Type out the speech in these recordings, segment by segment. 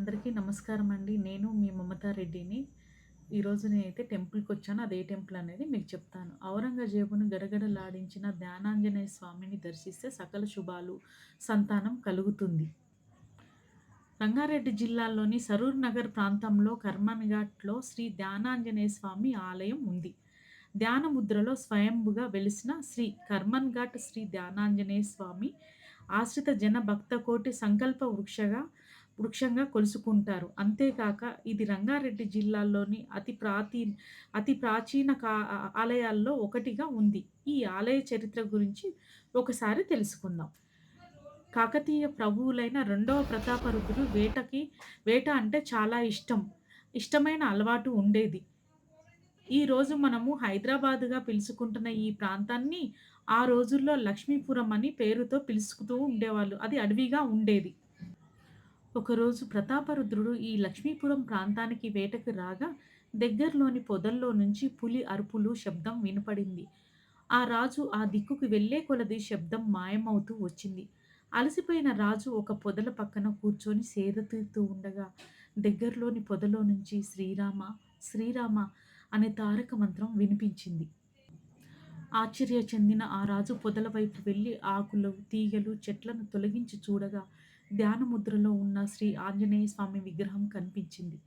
అందరికీ నమస్కారం అండి. నేను మీ మమతా రెడ్డిని. ఈరోజు నేనైతే టెంపుల్‌కొచ్చాను. అది ఏ టెంపుల్ అనేది మీకు చెప్తాను. ఔరంగజేబును గడగడలాడించిన ధ్యానాంజనేయ స్వామిని దర్శిస్తే సకల శుభాలు, సంతానం కలుగుతుంది. రంగారెడ్డి జిల్లాలోని సరూర్ నగర్ ప్రాంతంలో కర్మన్‌ఘాట్‌లో శ్రీ ధ్యానాంజనేయ స్వామి ఆలయం ఉంది. ధ్యాన ముద్రలో స్వయంభుగా వెలిసిన శ్రీ కర్మన్‌ఘాట్ శ్రీ ధ్యానాంజనేయ స్వామి ఆశ్రిత జన భక్తకోటి సంకల్ప వృక్షంగా కొలుసుకుంటారు. అంతేకాక ఇది రంగారెడ్డి జిల్లాలోని అతి ప్రాచీన ఆలయాల్లో ఒకటిగా ఉంది. ఈ ఆలయ చరిత్ర గురించి ఒకసారి తెలుసుకుందాం. కాకతీయ ప్రభువులైన రెండవ ప్రతాపరుద్రుడు వేట అంటే చాలా ఇష్టమైన అలవాటు ఉండేది. ఈరోజు మనము హైదరాబాద్‌గా పిలుచుకుంటున్న ఈ ప్రాంతాన్ని ఆ రోజుల్లో లక్ష్మీపురం అని పేరుతో పిలుస్తూ ఉండేవాళ్ళు. అది అడవిగా ఉండేది. ఒకరోజు ప్రతాపరుద్రుడు ఈ లక్ష్మీపురం ప్రాంతానికి వేటకు రాగా దగ్గరలోని పొదల్లో నుంచి పులి అరుపులు శబ్దం వినపడింది. ఆ రాజు ఆ దిక్కుకు వెళ్ళే కొలది శబ్దం మాయమవుతూ వచ్చింది. అలసిపోయిన రాజు ఒక పొదల పక్కన కూర్చొని సేద తీరుతూ ఉండగా దగ్గరలోని పొదలో నుంచి శ్రీరామ శ్రీరామ అనే తారక మంత్రం వినిపించింది. ఆశ్చర్య చెందిన ఆ రాజు పొదల వైపు వెళ్ళి ఆకులు, తీగలు, చెట్లను తొలగించి చూడగా ధ్యానముద్రలో ఉన్న శ్రీ ఆంజనేయ స్వామి విగ్రహం కనిపించింది.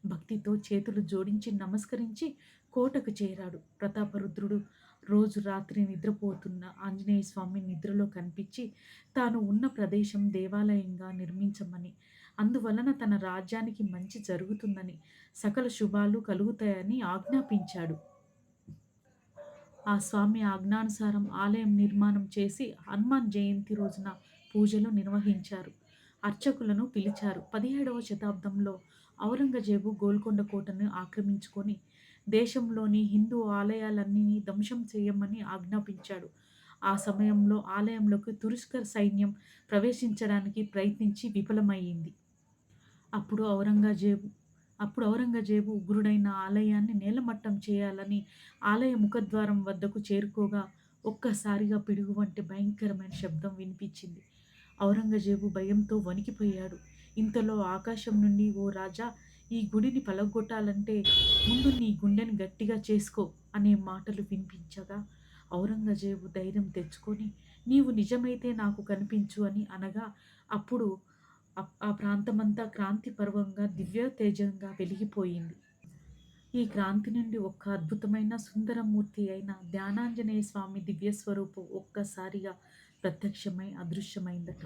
భక్తితో చేతులు జోడించి నమస్కరించి కోటకు చేరాడు. ప్రతాపరుద్రుడు రోజు రాత్రి నిద్రపోతున్న ఆంజనేయ స్వామి నిద్రలో కనిపించి తాను ఉన్న ప్రదేశం దేవాలయంగా నిర్మించమని, అందువలన తన రాజ్యానికి మంచి జరుగుతుందని, సకల శుభాలు కలుగుతాయని ఆజ్ఞాపించాడు. ఆ స్వామి ఆజ్ఞానుసారం ఆలయం నిర్మాణం చేసి హనుమాన్ జయంతి రోజున పూజలు నిర్వహించారు. అర్చకులను పిలిచారు. 17వ శతాబ్దంలో ఔరంగజేబు గోల్కొండ కోటను ఆక్రమించుకొని దేశంలోని హిందూ ఆలయాలన్నిని ధ్వంసం చేయమని ఆజ్ఞాపించాడు. ఆ సమయంలో ఆలయంలోకి తురుష్కర్ సైన్యం ప్రవేశించడానికి ప్రయత్నించి విఫలమయ్యింది. అప్పుడు ఔరంగజేబు అప్పుడు ఔరంగజేబు ఉగ్రుడైన ఆలయాన్ని నేలమట్టం చేయాలని ఆలయ ముఖద్వారం వద్దకు చేరుకోగా ఒక్కసారిగా పిడుగు వంటి భయంకరమైన శబ్దం వినిపించింది. ఔరంగజేబు భయంతో వణికిపోయాడు. ఇంతలో ఆకాశం నుండి "ఓ రాజా! ఈ గుడిని పలగొట్టాలంటే ముందు నీ గుండెని గట్టిగా చేసుకో" అనే మాటలు వినిపించగా ఔరంగజేబు ధైర్యం తెచ్చుకొని "నీవు నిజమైతే నాకు కనిపించు" అని అనగా అప్పుడు ఆ ప్రాంతమంతా క్రాంతి పర్వంగా దివ్య తేజంగా వెలిగిపోయింది. ఈ క్రాంతి నుండి ఒక్క అద్భుతమైన సుందరమూర్తి అయిన ధ్యానాంజనేయ స్వామి దివ్య స్వరూపం ఒక్కసారిగా ప్రత్యక్షమై అదృశ్యమైందట.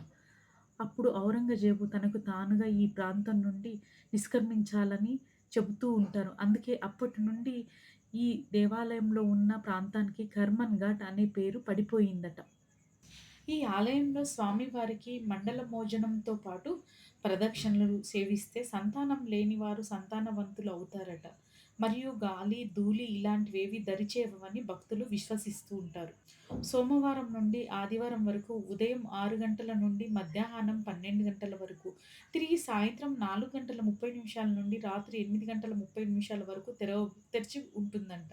అప్పుడు ఔరంగజేబు తనకు తానుగా ఈ ప్రాంతం నుండి నిష్క్రమించాలని చెబుతూ ఉంటారు. అందుకే అప్పటి నుండి ఈ దేవాలయంలో ఉన్న ప్రాంతానికి కర్మన్ ఘాట్ అనే పేరు పడిపోయిందట. ఈ ఆలయంలో స్వామివారికి మండల భోజనంతో పాటు ప్రదక్షిణలు సేవిస్తే సంతానం లేనివారు సంతానవంతులు అవుతారట. మరియు గాలి, ధూళి ఇలాంటివేవి దరిచేరవని భక్తులు విశ్వసిస్తూ ఉంటారు. సోమవారం నుండి ఆదివారం వరకు ఉదయం 6 గంటల నుండి మధ్యాహ్నం 12 గంటల వరకు, తిరిగి సాయంత్రం 4 గంటల 30 నిమిషాల నుండి రాత్రి 8 గంటల 30 నిమిషాల వరకు తెరిచి ఉంటుందంట.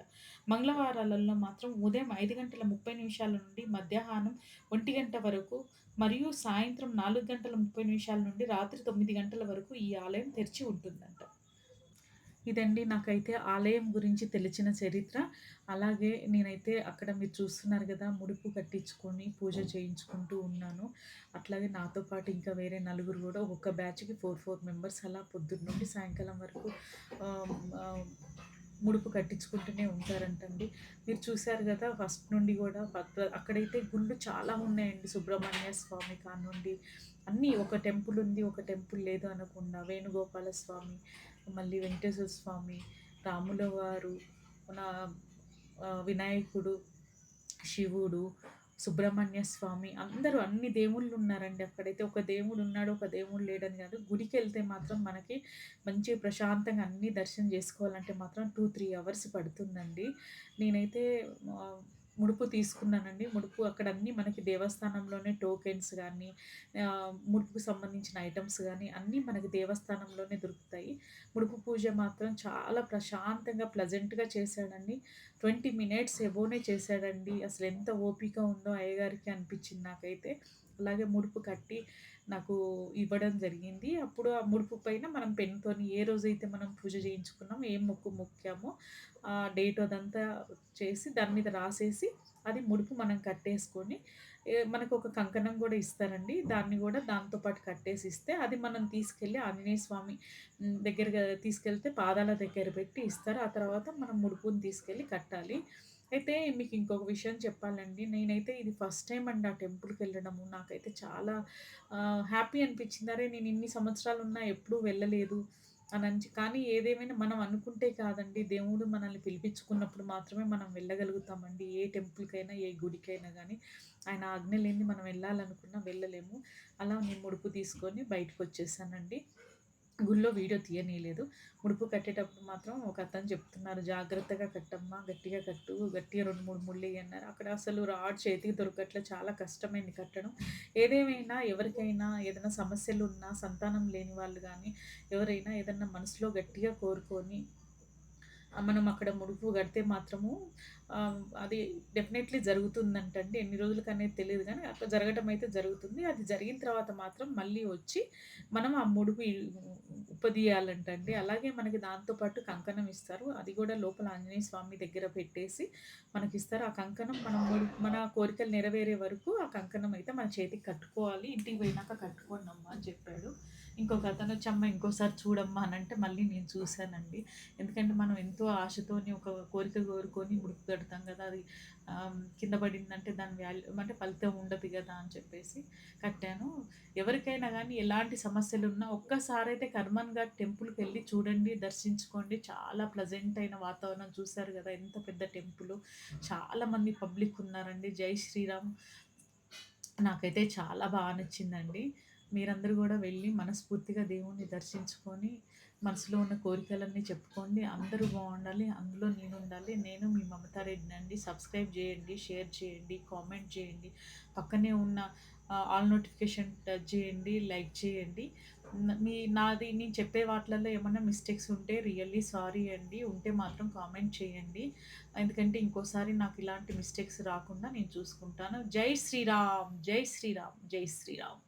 మంగళవారాలలో మాత్రం ఉదయం 5 గంటల 30 నిమిషాల నుండి మధ్యాహ్నం 1 గంట వరకు మరియు సాయంత్రం 4 గంటల 30 నిమిషాల నుండి రాత్రి 9 గంటల వరకు ఈ ఆలయం తెరిచి ఉంటుందంట. ఇదండి నాకైతే ఆలయం గురించి తెలిసిన చరిత్ర. అలాగే నేనైతే అక్కడ మీరు చూస్తున్నారు గదా! ముడుపు కట్టించుకొని పూజ చేయించుకుంటూ ఉన్నాను. అట్లాగే నాతో పాటు ఇంకా వేరే నలుగురు గూడా ఒక్కొక్క బ్యాచ్‌కి 4 మెంబర్స్ అలా పొద్దున్న నుండి సాయంకాలం వరకు ఆహ్, ఆహ్, ముడుపు కట్టించుకుంటూనే ఉంటారంటండి. మీరు చూసారు గదా! ఫస్ట్ నుండి గూడా అక్కడైతే గుళ్ళు చాలా ఉన్నాయండి. సుబ్రహ్మణ్య స్వామి కానివ్వండి, అన్నీ ఒక టెంపుల్ ఉంది, ఒక టెంపుల్ లేదు అనకుండా వేణుగోపాల స్వామి, మళ్ళీ వెంకటేశ్వర స్వామి, రాముల వారు, మన వినాయకుడు, శివుడు, సుబ్రహ్మణ్య స్వామి అందరూ అన్ని దేవుళ్ళు ఉన్నారండి అక్కడైతే. ఒక దేవుడు ఉన్నాడు, ఒక దేవుడు లేడని కాదు. గుడికెళ్తే మాత్రం మనకి మంచి ప్రశాంతంగా అన్నీ దర్శనం చేసుకోవాలంటే మాత్రం 2, 3 అవర్స్ పడుతుందండి. నేనైతే ఆహ్, ముడుపు తీసుకున్నానండి. ముడుపు అక్కడ అన్నీ మనకి దేవస్థానంలోనే టోకెన్స్ గానీ, ముడుపుకు సంబంధించిన ఐటెమ్స్ గానీ అన్నీ మనకి దేవస్థానంలోనే దొరుకుతాయి. ముడుపు పూజ మాత్రం చాలా ప్రశాంతంగా, ప్లెజెంట్‌గా చేశాడండి. 20 మినిట్స్ ఎబోనే చేశాడండి. అసలెంత ఓపిక ఉందో అయ్యగారికి అనిపిచ్చింది నాకైతే. అలాగే ముడుపు కట్టి నాకు ఇవ్వడం జరిగింది. అప్పుడు ఆ ముడుపు పైన మనం పెన్‌తోని ఏ రోజైతే మనం పూజ చేయించుకున్నామో, ఏ మొక్కు మొక్కామో ఆ డేట్ అదంతా చేసి దాని మీద రాసేసి అది ముడుపు మనం కట్టేసుకొని మనకొక కంకణం గూడా ఇస్తారండి. దాన్ని గూడా దాంతో పాటు కట్టేసిస్తే అది మనం తీసుకెళ్ళి ఆంజనేయ స్వామి దగ్గరగా తీసుకెళ్తే పాదాల దగ్గర పెట్టి ఇస్తారు. ఆ తర్వాత మనం ముడుపుని తీసుకెళ్ళి కట్టాలి. అయితే మీకు ఇంకొక విషయం చెప్పాలండి. నేనైతే ఇది ఫస్ట్ టైమ్ అండి ఆ టెంపుల్‌కెళ్ళడము. నాకైతే చాలా హ్యాపీ అనిపించింది. అరే! నేను ఇన్ని సంవత్సరాలున్నా ఎప్పుడూ వెళ్ళలేదు కానీ ఏదేమైనా మనం అనుకుంటే కాదండి. దేవుడు మనల్ని పిలిపించుకున్నప్పుడు మాత్రమే మనం వెళ్ళగలుగుతామండి. ఏ టెంపుల్‌కైనా, ఏ గుడికైనా గానీ, ఆయన ఆజ్ఞ లేనిది మనం వెళ్ళాలనుకున్నా వెళ్ళలేము. అలా నేను ముడుపు తీసుకొని బయటకొచ్చేసానండి. గుళ్ళో వీడియో తీయనీయలేదు. ముడుపు కట్టేటప్పుడు మాత్రం ఒకతను చెప్తున్నారు, "జాగ్రత్తగా కట్టమ్మా, గట్టిగా కట్టు, గట్టిగా 2, 3 ముళ్ళెయ్యి" అన్నారు. అక్కడ అసలు రాడ్ చేతికి దొరకట్లే, చాలా కష్టమైంది కట్టడం. ఏదేమైనా ఎవరికైనా ఏదైనా సమస్యలున్నా, సంతానం లేని వాళ్ళు గానీ, ఎవరైనా ఏదన్నా మనసులో గట్టిగా కోరుకొని మనం అక్కడ ముడుపు గడితే మాత్రము అది డెఫినైట్‌లీ జరుగుతుందంటండి. ఎన్ని రోజులకనేది తెలీదు గానీ, అట్లా జరగటం అయితే జరుగుతుంది. అది జరిగిన తర్వాత మాత్రం మళ్ళీ వచ్చి మనం ఆ ముడుపు ఉప్పదీయాలంటండి. అలాగే మనకి దాంతో పాటు కంకణం ఇస్తారు. అది గూడా లోపల ఆంజనేయ స్వామి దగ్గర పెట్టేసి మనకిస్తారు. ఆ కంకణం మన కోరికలు నెరవేరే వరకు ఆ కంకణం అయితే మన చేతికి కట్టుకోవాలి. ఇంటికి పోయినాక కట్టుకోండమ్మా అని చెప్పాడు. ఇంకొకతనొచ్చి, "అమ్మ ఇంకోసారి చూడమ్మా" అనంటే మళ్ళీ నేను చూసానండి. ఎందుకంటే మనం ఎంతో ఆశతోని ఒక కోరిక కోరుకొని ముడుపు కడతాం గదా! అది కింద పడిందంటే దాని అంటే ఫలితం ఉండదు గదా! అని చెప్పేసి కట్టాను. ఎవరికైనా గానీ ఎలాంటి సమస్యలున్నా ఒక్కసారైతే కర్మన్ ఘాట్ టెంపుల్‌కెళ్ళి చూడండి, దర్శించుకోండి. చాలా ప్లెజెంట్ అయిన వాతావరణం చూసారు గదా! ఎంత పెద్ద టెంపులు. చాలా మంది పబ్లిక్ ఉన్నారండి. జై శ్రీరామ్. నాకైతే చాలా నచ్చిందండి. మీరందరూ గూడా వెళ్ళి మనస్ఫూర్తిగా దేవుడిని దర్శించుకొని, మనసులో ఉన్న కోరికలన్నీ చెప్పుకోండి. అందరూ బావుండాలి. అందులో నేనుండాలి. నేను మీ మమతా రెడ్డినండి. సబ్స్క్రైబ్ జేయండి, షేర్ చేయండి, కామెంట్ చేయండి. పక్కనే ఉన్న ఆల్ నోటిఫికేషన్ టచ్ చేయండి, లైక్ చేయండి. నాది నేను చెప్పే వాటిలలో ఏమన్నా మిస్టేక్స్ ఉంటే రియల్లీ సారీ అండి. ఉంటే మాత్రం కామెంట్ చేయండి. ఎందుకంటే ఇంకోసారి నాకు ఇలాంటి మిస్టేక్స్ రాకుండా నేను చూసుకుంటాను. జై శ్రీరామ్! జై శ్రీరామ్! జై శ్రీరామ్!